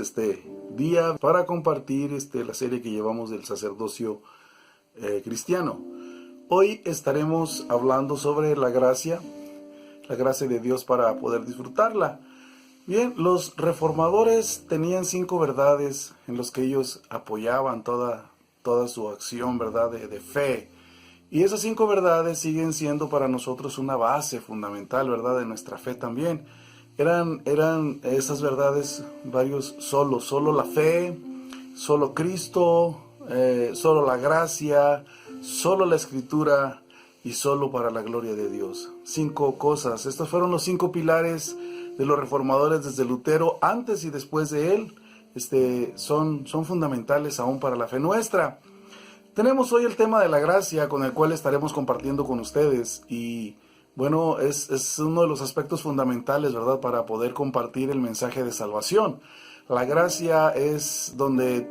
este día para compartir la serie que llevamos del sacerdocio cristiano. Hoy estaremos hablando sobre la gracia de Dios para poder disfrutarla. Bien, los reformadores tenían 5 verdades en las que ellos apoyaban toda su acción, ¿verdad?, de fe. Y esas 5 verdades siguen siendo para nosotros una base fundamental, ¿verdad?, de nuestra fe también. Eran esas verdades varios solo la fe, solo Cristo, solo la gracia, solo la Escritura y solo para la gloria de Dios. 5 cosas. Estos fueron los 5 pilares de los reformadores desde Lutero, antes y después de él. Son fundamentales aún para la fe nuestra. Tenemos hoy el tema de la gracia con el cual estaremos compartiendo con ustedes y bueno, es uno de los aspectos fundamentales, ¿verdad?, para poder compartir el mensaje de salvación. La gracia es donde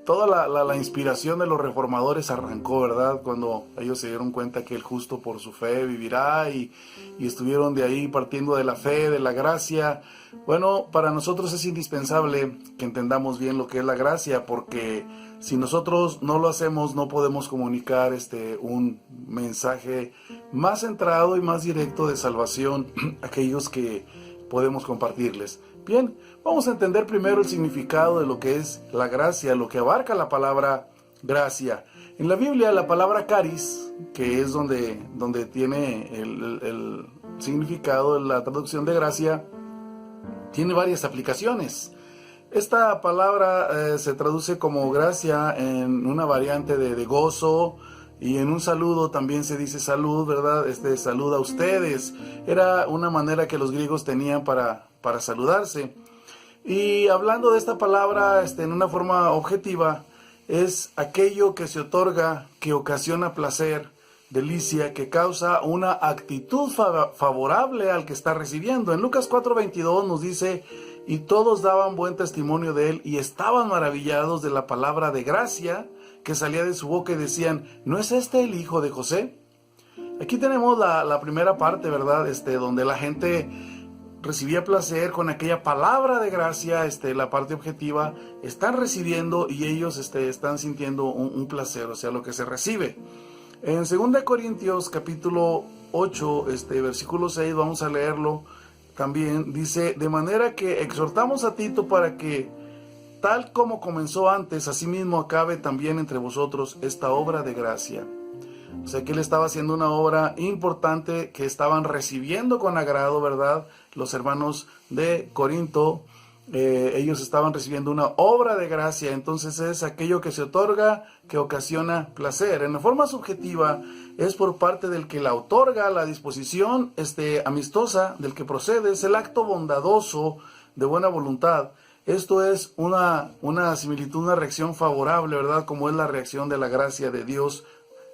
toda la inspiración de los reformadores arrancó, ¿verdad?, cuando ellos se dieron cuenta que el justo por su fe vivirá y estuvieron de ahí partiendo de la fe, de la gracia. Bueno, para nosotros es indispensable que entendamos bien lo que es la gracia, porque si nosotros no lo hacemos, no podemos comunicar un mensaje más centrado y más directo de salvación a aquellos que podemos compartirles. Bien, vamos a entender primero el significado de lo que es la gracia, lo que abarca la palabra gracia. En la Biblia, la palabra caris, que es donde tiene el significado, la traducción de gracia, tiene varias aplicaciones. Esta palabra se traduce como gracia en una variante de gozo, y en un saludo también se dice salud, ¿verdad? Salud a ustedes. Era una manera que los griegos tenían para saludarse. Y hablando de esta palabra en una forma objetiva, es aquello que se otorga, que ocasiona placer, delicia, que causa una actitud favorable al que está recibiendo. En Lucas 4:22 nos dice: y todos daban buen testimonio de él y estaban maravillados de la palabra de gracia que salía de su boca y decían: ¿no es este el hijo de José? Aquí tenemos la primera parte, ¿verdad?, donde la gente recibía placer con aquella palabra de gracia, la parte objetiva, están recibiendo y ellos están sintiendo un placer, o sea, lo que se recibe. En 2 Corintios capítulo 8, versículo 6, vamos a leerlo también. Dice: de manera que exhortamos a Tito para que, tal como comenzó antes, asimismo acabe también entre vosotros esta obra de gracia. O sea que él estaba haciendo una obra importante que estaban recibiendo con agrado, ¿verdad? Los hermanos de Corinto, ellos estaban recibiendo una obra de gracia. Entonces es aquello que se otorga, que ocasiona placer. En la forma subjetiva es por parte del que la otorga, la disposición amistosa del que procede, es el acto bondadoso de buena voluntad. Esto es una similitud, una reacción favorable, ¿verdad?, como es la reacción de la gracia de Dios.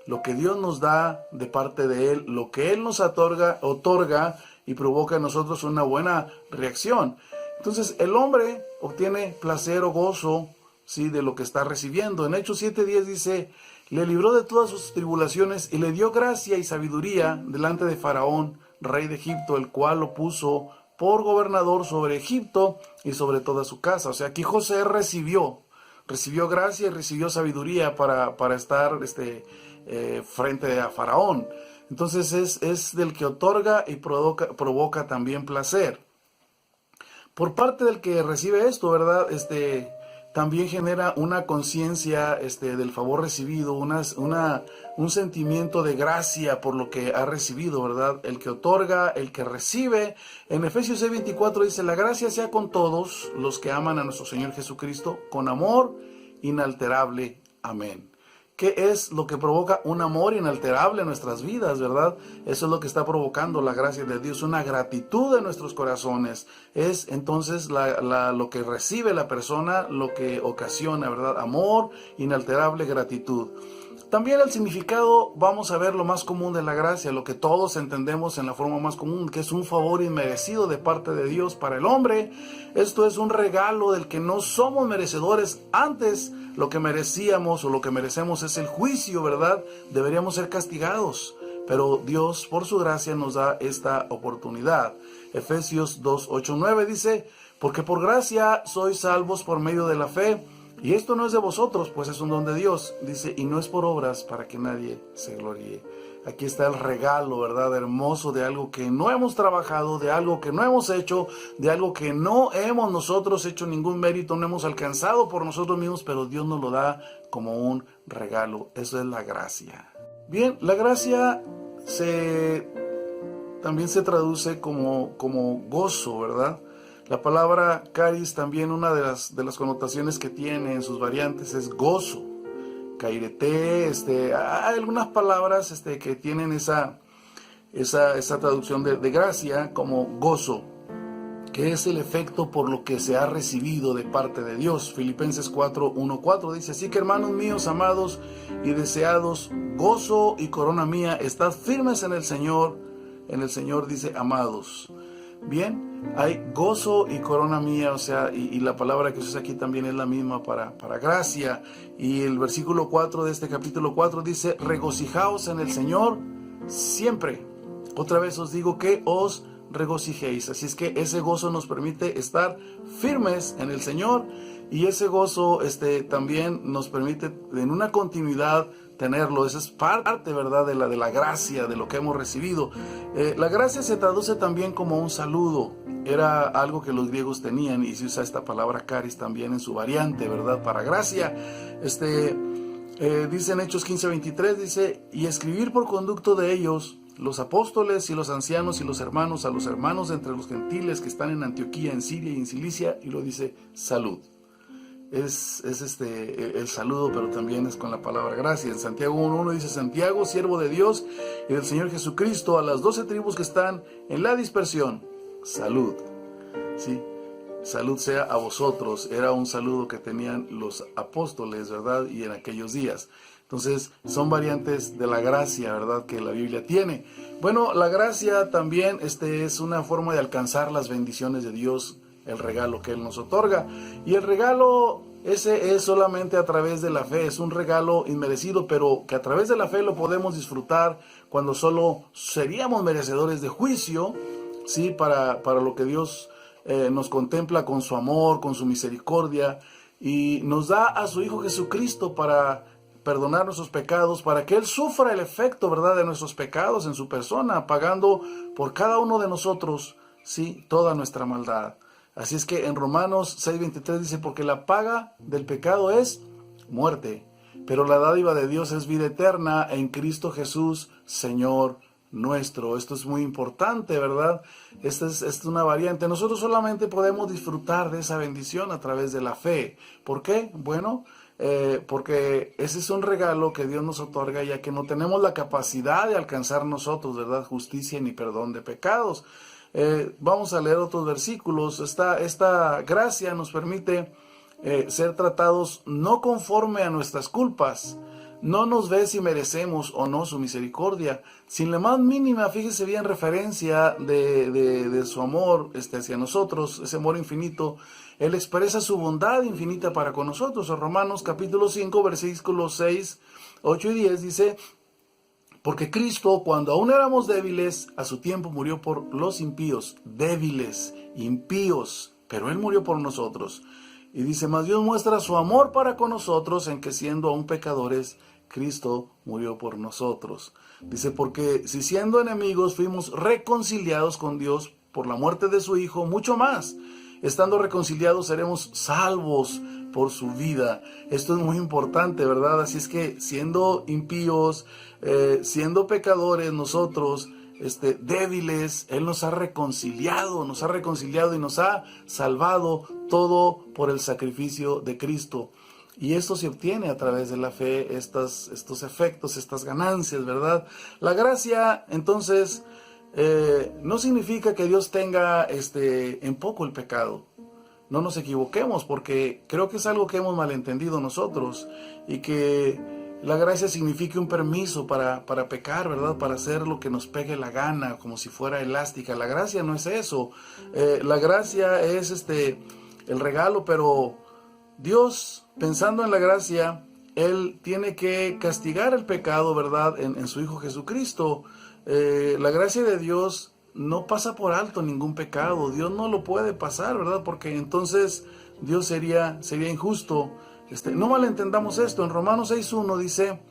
Lo que Dios nos da de parte de Él, lo que Él nos otorga y provoca en nosotros una buena reacción. Entonces el hombre obtiene placer o gozo, ¿sí?, de lo que está recibiendo. En Hechos 7:10 dice: le libró de todas sus tribulaciones y le dio gracia y sabiduría delante de Faraón, rey de Egipto, el cual lo puso por gobernador sobre Egipto y sobre toda su casa. O sea, aquí José recibió gracia y recibió sabiduría para estar frente a Faraón. Entonces es del que otorga y provoca también placer. Por parte del que recibe esto, ¿verdad?, también genera una conciencia del favor recibido, un sentimiento de gracia por lo que ha recibido, ¿verdad? El que otorga, el que recibe. En Efesios 6:24 dice: la gracia sea con todos los que aman a nuestro Señor Jesucristo, con amor inalterable. Amén. ¿Qué es lo que provoca un amor inalterable en nuestras vidas, verdad? Eso es lo que está provocando la gracia de Dios, una gratitud en nuestros corazones. Es entonces lo que recibe la persona, lo que ocasiona, ¿verdad? Amor inalterable, gratitud. También el significado, vamos a ver lo más común de la gracia, lo que todos entendemos en la forma más común, que es un favor inmerecido de parte de Dios para el hombre. Esto es un regalo del que no somos merecedores. Antes, lo que merecíamos o lo que merecemos es el juicio, ¿verdad? Deberíamos ser castigados, pero Dios por su gracia nos da esta oportunidad. Efesios 2:8-9 dice: Porque por gracia sois salvos por medio de la fe, y esto no es de vosotros, pues es un don de Dios. Dice, y no es por obras para que nadie se gloríe. Aquí está el regalo, ¿verdad? Hermoso de algo que no hemos trabajado, de algo que no hemos hecho, de algo que no hemos nosotros hecho ningún mérito, no hemos alcanzado por nosotros mismos, pero Dios nos lo da como un regalo. Eso es la gracia. Bien, la gracia también se traduce como gozo, ¿verdad? La palabra caris también, una de las connotaciones que tiene en sus variantes es gozo. Cairete, hay algunas palabras que tienen esa traducción de gracia como gozo, que es el efecto por lo que se ha recibido de parte de Dios. Filipenses 4:1-4 dice, así que hermanos míos, amados y deseados, gozo y corona mía, estad firmes en el Señor dice, amados. Bien, hay gozo y corona mía, o sea, y la palabra que se usa aquí también es la misma para gracia. Y el versículo 4 de este capítulo 4 dice, regocijaos en el Señor siempre. Otra vez os digo que os regocijéis. Así es que ese gozo nos permite estar firmes en el Señor, y ese gozo también nos permite en una continuidad tenerlo. Esa es parte, ¿verdad?, de la gracia, de lo que hemos recibido. La gracia se traduce también como un saludo. Era algo que los griegos tenían, y se usa esta palabra caris también en su variante, ¿verdad?, para gracia. Dice en Hechos 15:23, dice, y escribir por conducto de ellos, los apóstoles y los ancianos y los hermanos, a los hermanos de entre los gentiles que están en Antioquía, en Siria y en Cilicia, y lo dice, salud. Es el saludo, pero también es con la palabra gracia. En Santiago 1:1 dice, Santiago, siervo de Dios y del Señor Jesucristo, a las 12 tribus que están en la dispersión, salud. ¿Sí? Salud sea a vosotros. Era un saludo que tenían los apóstoles, ¿verdad? Y en aquellos días. Entonces, son variantes de la gracia, ¿verdad?, que la Biblia tiene. Bueno, la gracia también es una forma de alcanzar las bendiciones de Dios, el regalo que Él nos otorga. Y el regalo ese es solamente a través de la fe. Es un regalo inmerecido, pero que a través de la fe lo podemos disfrutar cuando solo seríamos merecedores de juicio, ¿sí? Para lo que Dios nos contempla con su amor, con su misericordia, y nos da a su Hijo Jesucristo para perdonar nuestros pecados, para que Él sufra el efecto, ¿verdad?, de nuestros pecados en su persona, pagando por cada uno de nosotros, ¿sí?, toda nuestra maldad. Así es que en Romanos 6:23 dice, porque la paga del pecado es muerte, pero la dádiva de Dios es vida eterna en Cristo Jesús, Señor nuestro. Esto es muy importante, ¿verdad? Esta es una variante. Nosotros solamente podemos disfrutar de esa bendición a través de la fe. ¿Por qué? Bueno, porque ese es un regalo que Dios nos otorga, ya que no tenemos la capacidad de alcanzar nosotros, ¿verdad?, justicia ni perdón de pecados. Vamos a leer otros versículos. Esta gracia nos permite ser tratados no conforme a nuestras culpas. No nos ve si merecemos o no su misericordia, sin la más mínima, fíjese bien, referencia de su amor hacia nosotros, ese amor infinito. Él expresa su bondad infinita para con nosotros. En Romanos capítulo 5, versículos 6, 8 y 10 dice, porque Cristo, cuando aún éramos débiles, a su tiempo murió por los impíos, débiles, impíos, pero Él murió por nosotros. Y dice, mas Dios muestra su amor para con nosotros en que siendo aún pecadores, Cristo murió por nosotros. Dice, porque si siendo enemigos fuimos reconciliados con Dios por la muerte de su Hijo, mucho más, estando reconciliados seremos salvos por su vida. Esto es muy importante, ¿verdad? Así es que siendo impíos, siendo pecadores nosotros, débiles, Él nos ha reconciliado y nos ha salvado, todo por el sacrificio de Cristo. Y esto se obtiene a través de la fe, estos efectos, estas ganancias, ¿verdad? La gracia, entonces, no significa que Dios tenga en poco el pecado. No nos equivoquemos, porque creo que es algo que hemos malentendido nosotros, y que la gracia significa un permiso para pecar, ¿verdad? Para hacer lo que nos pegue la gana, como si fuera elástica. La gracia no es eso. La gracia es el regalo, pero Dios, pensando en la gracia, Él tiene que castigar el pecado, ¿verdad?, en su Hijo Jesucristo. La gracia de Dios no pasa por alto ningún pecado. Dios no lo puede pasar, ¿verdad? Porque entonces Dios sería injusto. No malentendamos esto. En Romanos 6:1 dice: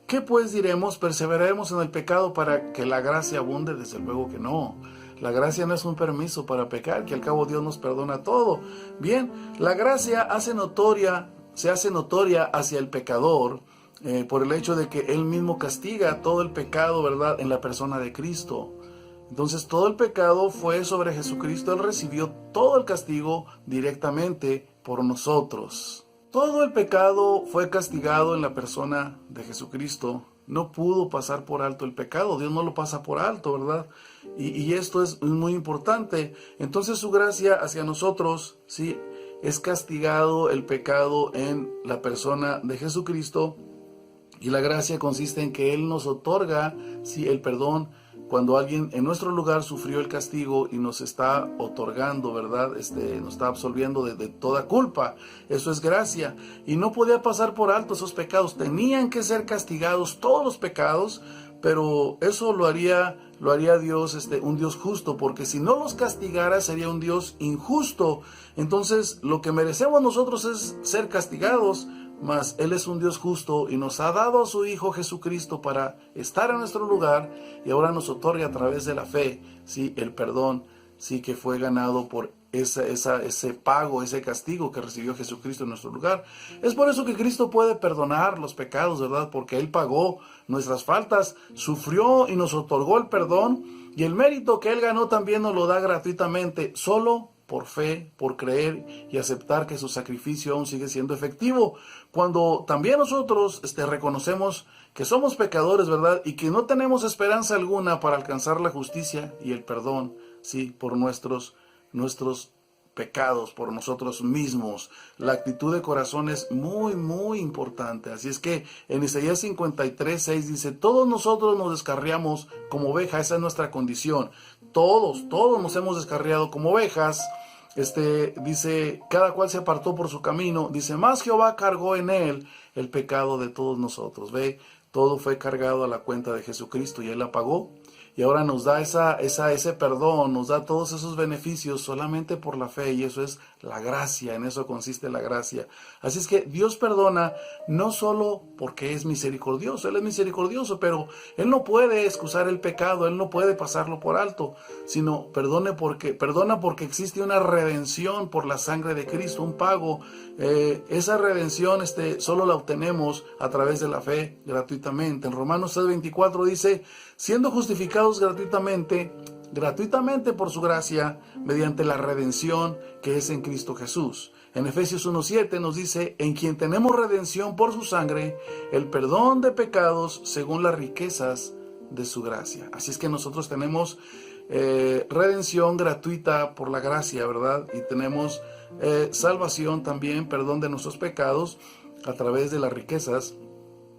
¿qué pues diremos? ¿Perseveraremos en el pecado para que la gracia abunde? Desde luego que no. La gracia no es un permiso para pecar, que al cabo Dios nos perdona todo. Bien, la gracia se hace notoria hacia el pecador por el hecho de que Él mismo castiga todo el pecado, ¿verdad?, en la persona de Cristo. Entonces todo el pecado fue sobre Jesucristo. Él recibió todo el castigo directamente por nosotros. Todo el pecado fue castigado en la persona de Jesucristo. No pudo pasar por alto el pecado. Dios no lo pasa por alto, ¿verdad? Y esto es muy importante. Entonces su gracia hacia nosotros, sí, es castigado el pecado en la persona de Jesucristo. Y la gracia consiste en que Él nos otorga, sí, el perdón cuando alguien en nuestro lugar sufrió el castigo y nos está otorgando, ¿verdad? Nos está absolviendo de toda culpa. Eso es gracia. Y no podía pasar por alto esos pecados. Tenían que ser castigados todos los pecados, pero eso lo haría Dios, un Dios justo, porque si no los castigara sería un Dios injusto. Entonces lo que merecemos nosotros es ser castigados, mas Él es un Dios justo y nos ha dado a su Hijo Jesucristo para estar en nuestro lugar, y ahora nos otorga a través de la fe, sí, el perdón, sí, que fue ganado por ese pago, ese castigo que recibió Jesucristo en nuestro lugar. Es por eso que Cristo puede perdonar los pecados, ¿verdad? Porque Él pagó nuestras faltas, sufrió y nos otorgó el perdón, y el mérito que Él ganó también nos lo da gratuitamente, solo por fe, por creer y aceptar que su sacrificio aún sigue siendo efectivo. Cuando también nosotros reconocemos que somos pecadores, ¿verdad? Y que no tenemos esperanza alguna para alcanzar la justicia y el perdón, sí, por nuestros pecados, por nosotros mismos. La actitud de corazón es muy, muy importante. Así es que en Isaías 53:6 dice: todos nosotros nos descarriamos como oveja. Esa es nuestra condición. Todos nos hemos descarriado como ovejas. Dice: cada cual se apartó por su camino. Dice: más Jehová cargó en él el pecado de todos nosotros. Ve, todo fue cargado a la cuenta de Jesucristo y Él la pagó. Y ahora nos da ese perdón, nos da todos esos beneficios solamente por la fe, y eso es la gracia, en eso consiste la gracia. Así es que Dios perdona no solo porque es misericordioso, Él es misericordioso, pero Él no puede excusar el pecado, Él no puede pasarlo por alto, sino perdona porque existe una redención por la sangre de Cristo, un pago. Esa redención solo la obtenemos a través de la fe gratuitamente. En Romanos 3:24 dice: siendo justificados gratuitamente por su gracia, mediante la redención que es en Cristo Jesús. En Efesios 1:7 nos dice: en quien tenemos redención por su sangre, el perdón de pecados según las riquezas de su gracia. Así es que nosotros tenemos redención gratuita por la gracia, ¿verdad? Y tenemos salvación también, perdón de nuestros pecados a través de las riquezas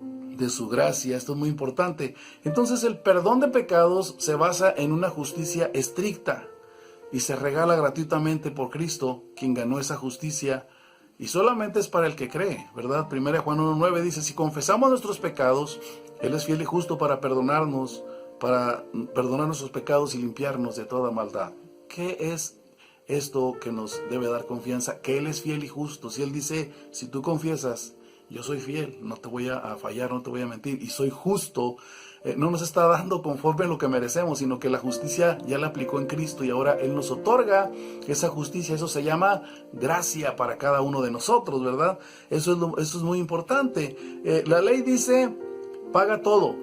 de su gracia. Esto es muy importante. Entonces el perdón de pecados se basa en una justicia estricta y se regala gratuitamente por Cristo, quien ganó esa justicia, y solamente es para el que cree, ¿verdad? 1 Juan 1:9 dice: si confesamos nuestros pecados, Él es fiel y justo para perdonar nuestros pecados y limpiarnos de toda maldad. ¿Qué es esto que nos debe dar confianza? Que Él es fiel y justo. Si Él dice: si tú confiesas, yo soy fiel, no te voy a fallar, no te voy a mentir, y soy justo, no nos está dando conforme a lo que merecemos, sino que la justicia ya la aplicó en Cristo, y ahora Él nos otorga esa justicia. Eso se llama gracia para cada uno de nosotros, ¿verdad? Eso es muy importante. La ley dice: paga todo.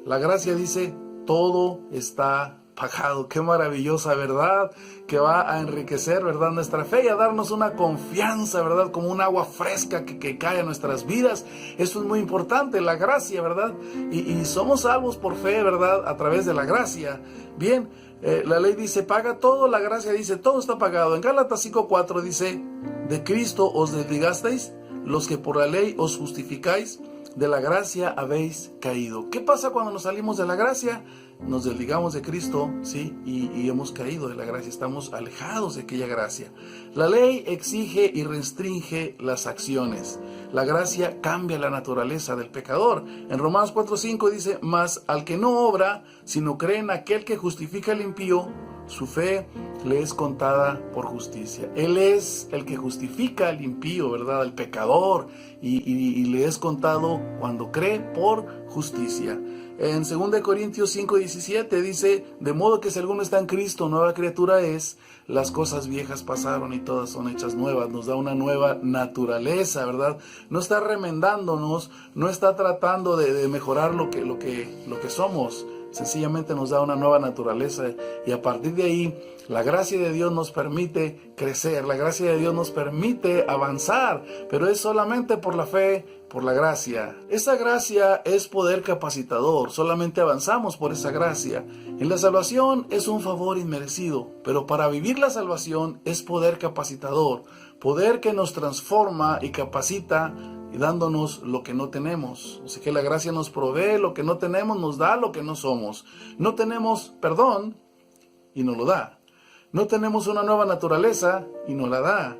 La gracia dice: todo está pagado. Qué maravillosa verdad, que va a enriquecer, ¿verdad?, nuestra fe, y a darnos una confianza, ¿verdad?, como un agua fresca que cae a nuestras vidas. Eso es muy importante, la gracia, ¿verdad? Y somos salvos por fe, ¿verdad?, a través de la gracia. Bien, la ley dice: paga todo. La gracia dice: todo está pagado. En Gálatas 5:4 dice: de Cristo os desligasteis, los que por la ley os justificáis, de la gracia habéis caído. ¿Qué pasa cuando nos salimos de la gracia? Nos desligamos de Cristo, ¿sí? Y hemos caído de la gracia, estamos alejados de aquella gracia. La ley exige y restringe las acciones. La gracia cambia la naturaleza del pecador. En Romanos 4:5 dice: mas al que no obra, sino cree en aquel que justifica al impío, su fe le es contada por justicia. Él es el que justifica al impío, ¿verdad? Al pecador, y le es contado cuando cree por justicia. En 2 Corintios 5:17 dice: de modo que si alguno está en Cristo, nueva criatura es, las cosas viejas pasaron y todas son hechas nuevas. Nos da una nueva naturaleza, ¿verdad? No está remendándonos, no está tratando de mejorar lo que somos. Sencillamente nos da una nueva naturaleza, y a partir de ahí la gracia de Dios nos permite crecer, la gracia de Dios nos permite avanzar, pero es solamente por la fe, por la gracia. Esa gracia es poder capacitador, solamente avanzamos por esa gracia. En la salvación es un favor inmerecido, pero para vivir la salvación es poder capacitador, poder que nos transforma y capacita, y dándonos lo que no tenemos. Así que la gracia nos provee lo que no tenemos, nos da lo que no somos. No tenemos perdón y nos lo da. No tenemos una nueva naturaleza y nos la da.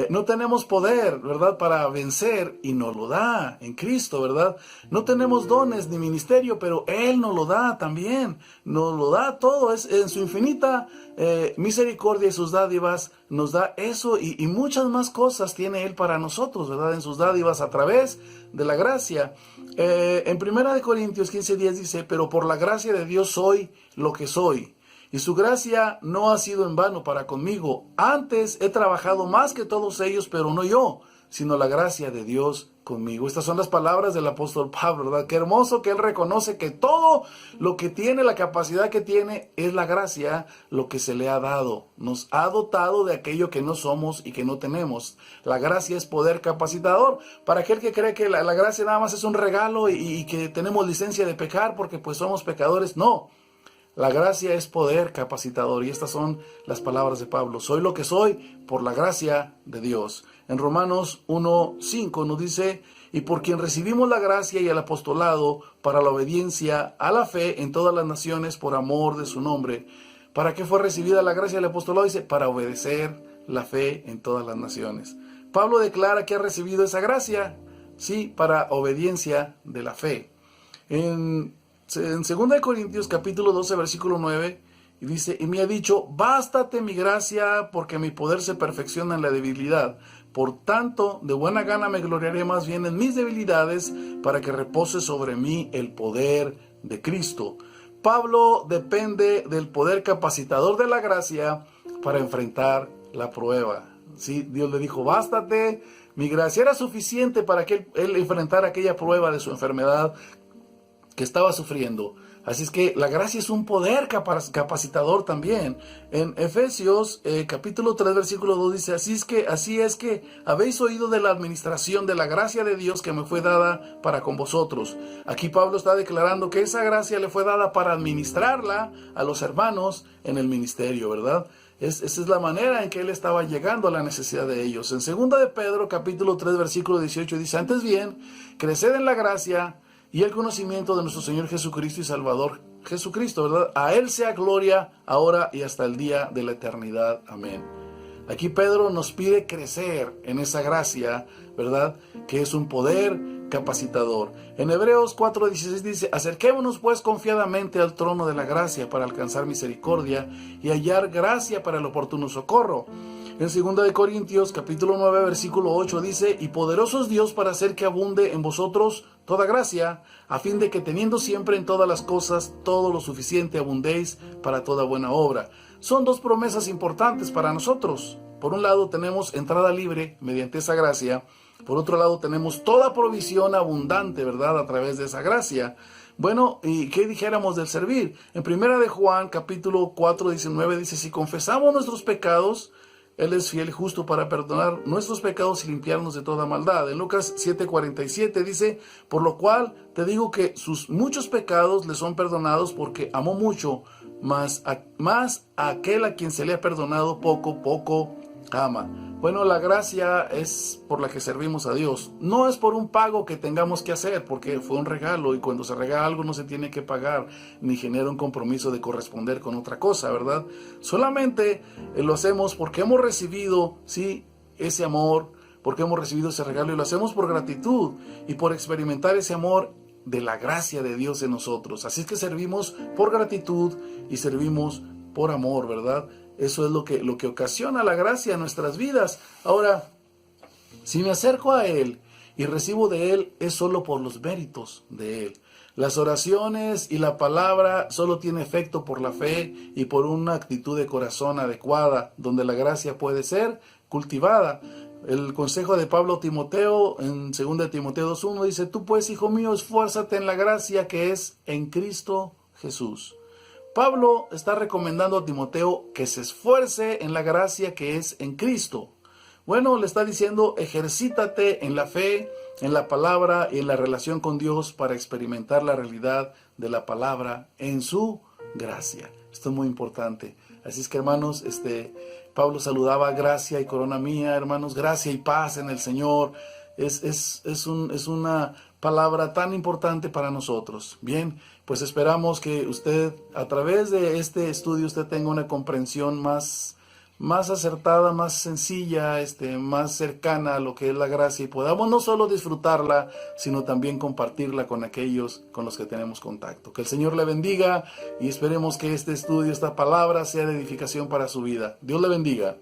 No tenemos poder, ¿verdad?, para vencer, y nos lo da en Cristo, ¿verdad? No tenemos dones ni ministerio, pero Él nos lo da también. Nos lo da todo. Es en su infinita misericordia y sus dádivas nos da eso, y muchas más cosas tiene Él para nosotros, ¿verdad? En sus dádivas a través de la gracia. En 1 Corintios 15:10 dice: pero por la gracia de Dios soy lo que soy. Y su gracia no ha sido en vano para conmigo. Antes he trabajado más que todos ellos, pero no yo, sino la gracia de Dios conmigo. Estas son las palabras del apóstol Pablo, ¿verdad? Qué hermoso que él reconoce que todo lo que tiene, la capacidad que tiene, es la gracia, lo que se le ha dado. Nos ha dotado de aquello que no somos y que no tenemos. La gracia es poder capacitador. Para aquel que cree que la gracia nada más es un regalo y que tenemos licencia de pecar porque pues somos pecadores, no. La gracia es poder capacitador, y estas son las palabras de Pablo. Soy lo que soy por la gracia de Dios. En Romanos 1:5 nos dice: y por quien recibimos la gracia y el apostolado para la obediencia a la fe en todas las naciones por amor de su nombre. ¿Para qué fue recibida la gracia y el apostolado? Dice: para obedecer la fe en todas las naciones. Pablo declara que ha recibido esa gracia, sí, para obediencia de la fe. En 2 Corintios capítulo 12 versículo 9 dice: y me ha dicho: bástate mi gracia, porque mi poder se perfecciona en la debilidad. Por tanto, de buena gana me gloriaré más bien en mis debilidades, para que repose sobre mí el poder de Cristo. Pablo depende del poder capacitador de la gracia para enfrentar la prueba. Sí, Dios le dijo: bástate, mi gracia era suficiente para que él enfrentara aquella prueba de su enfermedad que estaba sufriendo. Así es que la gracia es un poder capacitador también. En Efesios capítulo 3 versículo 2 dice: así es que habéis oído de la administración de la gracia de Dios que me fue dada para con vosotros. Aquí Pablo está declarando que esa gracia le fue dada para administrarla a los hermanos en el ministerio, ¿verdad? Esa es la manera en que él estaba llegando a la necesidad de ellos. En 2 de Pedro capítulo 3 versículo 18 dice: antes bien, creced en la gracia y el conocimiento de nuestro Señor Jesucristo y Salvador Jesucristo, ¿verdad? A Él sea gloria ahora y hasta el día de la eternidad. Amén. Aquí Pedro nos pide crecer en esa gracia, ¿verdad?, que es un poder capacitador. En Hebreos 4:16 dice: acerquémonos pues confiadamente al trono de la gracia para alcanzar misericordia y hallar gracia para el oportuno socorro. En 2 de Corintios capítulo 9 versículo 8 dice: y poderoso es Dios para hacer que abunde en vosotros toda gracia, a fin de que teniendo siempre en todas las cosas todo lo suficiente abundéis para toda buena obra. Son dos promesas importantes para nosotros. Por un lado tenemos entrada libre mediante esa gracia. Por otro lado tenemos toda provisión abundante, ¿verdad?, a través de esa gracia. Bueno, ¿y qué dijéramos del servir? En 1 de Juan capítulo 4:19 dice: si confesamos nuestros pecados, Él es fiel y justo para perdonar nuestros pecados y limpiarnos de toda maldad. En Lucas 7:47 dice: por lo cual te digo que sus muchos pecados le son perdonados, porque amó mucho, mas aquel a quien se le ha perdonado poco ama. Bueno, la gracia es por la que servimos a Dios. No es por un pago que tengamos que hacer, porque fue un regalo, y cuando se regala algo no se tiene que pagar, ni genera un compromiso de corresponder con otra cosa, ¿verdad? Solamente lo hacemos porque hemos recibido, sí, ese amor, porque hemos recibido ese regalo, y lo hacemos por gratitud y por experimentar ese amor de la gracia de Dios en nosotros. Así es que servimos por gratitud y servimos por amor, ¿verdad? Eso es lo que ocasiona la gracia en nuestras vidas. Ahora, si me acerco a Él y recibo de Él, es solo por los méritos de Él. Las oraciones y la palabra solo tiene efecto por la fe y por una actitud de corazón adecuada, donde la gracia puede ser cultivada. El consejo de Pablo a Timoteo en 2 Timoteo 2:1 dice: tú pues, hijo mío, esfuérzate en la gracia que es en Cristo Jesús. Pablo está recomendando a Timoteo que se esfuerce en la gracia que es en Cristo. Bueno, le está diciendo: ejercítate en la fe, en la palabra y en la relación con Dios para experimentar la realidad de la palabra en su gracia. Esto es muy importante. Así es que, hermanos, Pablo saludaba: gracia y corona mía, hermanos, gracia y paz en el Señor. Es una palabra tan importante para nosotros. Bien, pues esperamos que usted, a través de este estudio, usted tenga una comprensión más acertada, más sencilla, más cercana a lo que es la gracia, y podamos no solo disfrutarla, sino también compartirla con aquellos con los que tenemos contacto. Que el Señor le bendiga y esperemos que este estudio, esta palabra, sea de edificación para su vida. Dios le bendiga.